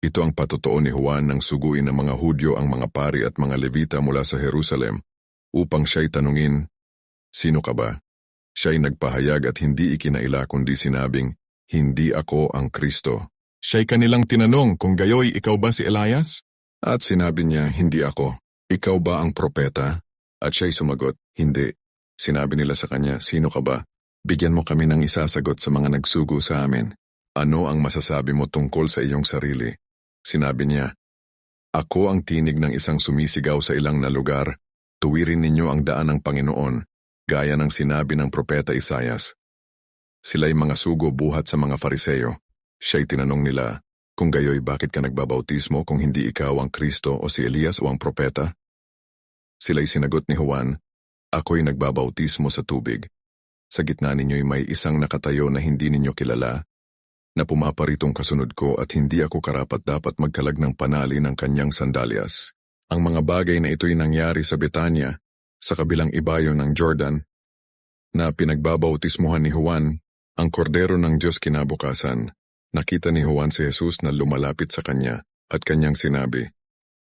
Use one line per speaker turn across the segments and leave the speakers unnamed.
Ito ang patotoo ni Juan nang suguin ng mga Hudyo ang mga pari at mga Levita mula sa Jerusalem upang siya'y tanungin, "Sino ka ba?" Siya'y nagpahayag at hindi ikinaila kundi sinabing, "Hindi ako ang Kristo." Siya'y kanilang tinanong kung gayoy ikaw ba si Elias? At sinabi niya, "Hindi ako." "Ikaw ba ang propeta?" At siya'y sumagot, "Hindi." Sinabi nila sa kanya, "Sino ka ba? Bigyan mo kami ng isasagot sa mga nagsugo sa amin. Ano ang masasabi mo tungkol sa iyong sarili?" Sinabi niya, "Ako ang tinig ng isang sumisigaw sa ilang na lugar. Tuwirin ninyo ang daan ng Panginoon, gaya ng sinabi ng propeta Isaias." Sila'y mga sugo buhat sa mga Fariseyo. Siya'y tinanong nila, "Kung gayoy bakit ka nagbabautismo kung hindi ikaw ang Kristo o si Elias o ang propeta?" Sila'y sinagot ni Juan, "Ako'y nagbabautismo sa tubig. Sa gitna ninyo'y may isang nakatayo na hindi ninyo kilala, na pumaparitong kasunod ko at hindi ako karapat-dapat magkalag ng panali ng kanyang sandalyas." Ang mga bagay na ito'y nangyari sa Betania, sa kabilang ibayo ng Jordan, na pinagbabautismuhan ni Juan, ang kordero ng Diyos kinabukasan. Nakita ni Juan si Jesus na lumalapit sa kanya at kanyang sinabi,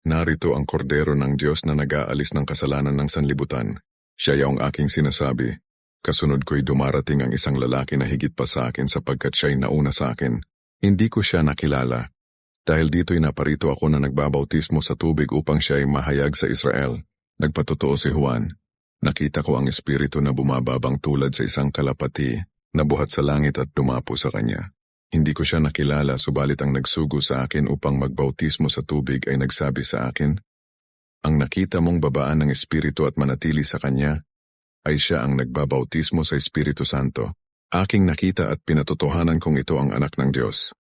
"Narito ang kordero ng Diyos na nag-aalis ng kasalanan ng sanlibutan. Siya ang aking sinasabi. Kasunod ko'y dumarating ang isang lalaki na higit pa sa akin sapagkat siya'y nauna sa akin. Hindi ko siya nakilala. Dahil dito'y naparito ako na nagbabautismo sa tubig upang siya'y mahayag sa Israel." Nagpatotoo si Juan. "Nakita ko ang espiritu na bumababang tulad sa isang kalapati na buhat sa langit at dumapo sa kanya. Hindi ko siya nakilala subalit ang nagsugo sa akin upang magbautismo sa tubig ay nagsabi sa akin, 'Ang nakita mong babaan ng espiritu at manatili sa kanya, ay siya ang nagbabautismo sa Espiritu Santo.' Aking nakita at pinatotohanan kong ito ang anak ng Diyos."